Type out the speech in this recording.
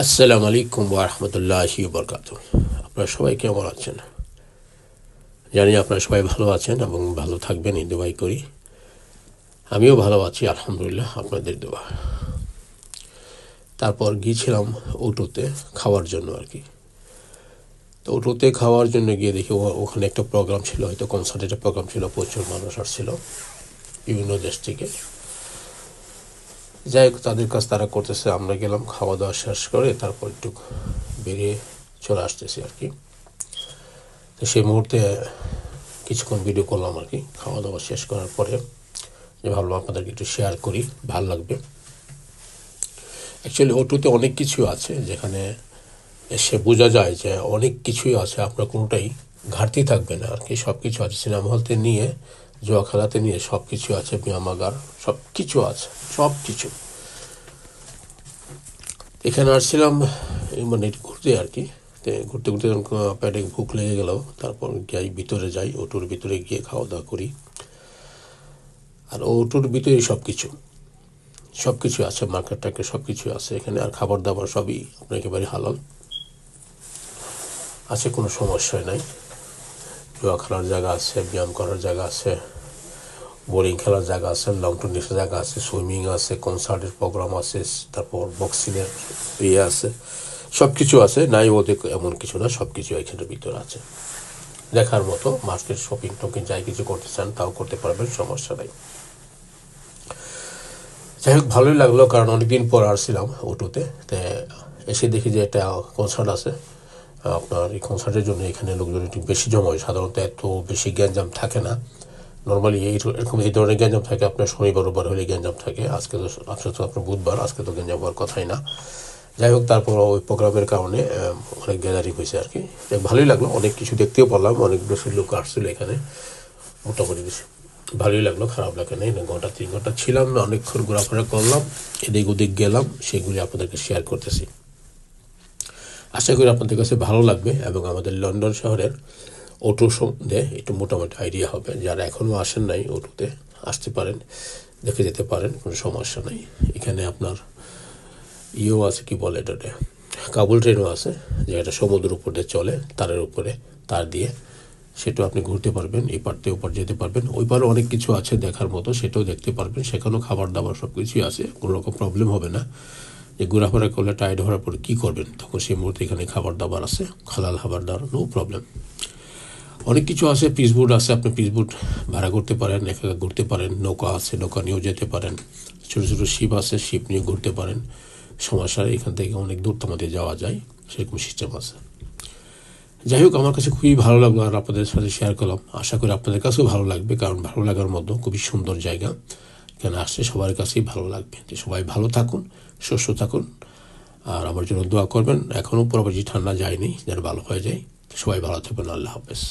আসসালামু আলাইকুম ওয়া রাহমাতুল্লাহি ওয়া বারাকাতুহু। আপনারা সবাই কেমন আছেন? জানি আপনারা সবাই ভালো আছেন এবং ভালো থাকবেন এই দোয়াই করি। আমিও ভালো আছি আলহামদুলিল্লাহ, আপনাদের দোয়া। তারপর গিয়েছিলাম অটোতে খাওয়ার জন্য আর কি। তো অটোতে খাওয়ার জন্য গিয়ে দেখি ওখানে একটা প্রোগ্রাম ছিল, হয়তো কনসার্টের প্রোগ্রাম ছিল, প্রচুর মানুষ আসছিল বিভিন্ন দেশ থেকে। যাই হোক, তাদের কাজ তারা করতেছে, আমরা গেলাম খাওয়া দাওয়া শেষ করে তারপর একটু বেরিয়ে চলে আসতেছি আর কি। তো সেই মুহূর্তে কিছুক্ষণ ভিডিও করলাম আর কি, খাওয়া দাওয়া শেষ করার পরে, যে ভাবলাম আপনাদেরকে একটু শেয়ার করি, ভালো লাগবে। অ্যাকচুয়ালি অটোতে অনেক কিছু আছে যেখানে এসে বোঝা যায় যে অনেক কিছুই আছে, আপনার কোনোটাই ঘাটতি থাকবে না আর কি। সব কিছু আছে, সিনেমা হলতে নিয়ে জুয়া খেলাতে নিয়ে সব কিছু আছে, ব্যায়ামাগার সব কিছু আছে, সব কিছু। এখানে আসছিলাম মানে ঘুরতে আর কি। ঘুরতে ঘুরতে পেটে ভুক লেগে গেল, তারপর ভিতরে যাই, অটোর ভিতরে গিয়ে খাওয়া দাওয়া করি। আর অটোর ভিতরে সব কিছু আছে, মার্কেট টার্কেট সব কিছু আছে এখানে। আর খাবার দাবার সবই আপনার একেবারে হালাল আছে, কোনো সমস্যা নাই। জুয়া খেলার জায়গা আছে, ব্যায়াম করার জায়গা আছে, বোলিং খেলার জায়গা আছে, লং টেনিসের জায়গা আছে, সুইমিং আছে, কনসার্টের প্রোগ্রাম আছে, তারপর বক্সিংয়ের আছে, সব কিছু আছে। নাই বলতে এমন কিছু না, সব কিছু এখানের ভিতরে আছে দেখার মতো। মার্কেট শপিং টপিং যাই কিছু করতে চান তাও করতে পারবেন, সমস্যা নাই। যাই হোক, ভালোই লাগলো, কারণ অনেকদিন পর আসছিলাম অটোতে। তো এসে দেখি যে একটা কনসার্ট আছে আপনার। এই কনসার্টের জন্য এখানে লোকজন একটু বেশি জমা হয়, সাধারণত এত বেশি গ্যাঞ্জাম থাকে না। নর্মালি এরকম এই ধরনের গ্যাঞ্জাম থাকে আপনার শনিবার রোববার হলে গ্যাঞ্জাম থাকে। আজকে তো আপনার বুধবার, আজকে তো গ্যাঞ্জাম হওয়ার কথাই না। যাই হোক, তারপর ওই প্রোগ্রামের কারণে অনেক গ্যাদারিং হয়েছে আর কি। ভালোই লাগলো, অনেক কিছু দেখতেও পারলাম, অনেক বেশি লোক আসছিল এখানে, মোটামুটি বেশি ভালোই লাগলো, খারাপ লাগে নাই। 2-3 ঘন্টা ছিলাম, অনেকক্ষণ ঘোরাফেরা করলাম, এদিক ওদিক গেলাম, সেগুলি আপনাদেরকে শেয়ার করতেছি। আশা করি আপনাদের কাছে ভালো লাগবে এবং আমাদের লন্ডন শহরের অটো সম্বন্ধে একটু মোটামুটি আইডিয়া হবে। যারা এখনও আসেন নাই অটোতে, আসতে পারেন, দেখে যেতে পারেন, কোনো সমস্যা নাই। এখানে আপনার আছে, কি বলে এটাতে, কাবুল ট্রেনও আছে, যে এটা সমুদ্রের উপর দিয়ে চলে, তারের উপরে তার দিয়ে, সেটাও আপনি ঘুরতে পারবেন, এই পার থেকে ওপার যেতে পারবেন। ওই পারে অনেক কিছু আছে দেখার মতো, সেটাও দেখতে পারবেন। সেখানেও খাবার দাবার সব কিছুই আছে, কোনো রকম প্রবলেম হবে না। যে ঘোরাফেরা করলে টায়ার্ড হওয়ার পরে কী করবেন, তখন সেই মুহূর্তে এখানে খাবার দাবার আছে, হালাল খাবার দাবার, নো প্রবলেম। অনেক কিছু আছে, পিসবোট আছে, আপনি পিসবোট ভাড়া করতে পারেন, একা ঘুরতে পারেন। নৌকা আছে, নৌকা নিয়েও যেতে পারেন। ছোটো ছোটো শিপ আছে, শিপ নিয়ে ঘুরতে পারেন, সমস্যা। এখান থেকে অনেক দূর তোমাদের যাওয়া যায়, সেরকম সিস্টেম আছে। যাই হোক, আমার কাছে খুবই ভালো লাগলো আর আপনাদের সাথে শেয়ার করলাম। আশা করি আপনাদের কাছেও ভালো লাগবে, কারণ ভালো লাগার মতো খুবই সুন্দর জায়গা। এখানে আসলে সবার কাছেই ভালো লাগবে। যে সবাই ভালো থাকুন, সুস্থ থাকুন, আর আমার জন্য দোয়া করবেন। এখনও পুরোপুরি ঠান্ডা যায়নি, যেন ভালো হয়ে যায়। সবাই ভালো থাকবেন, আল্লাহ হাফেজ।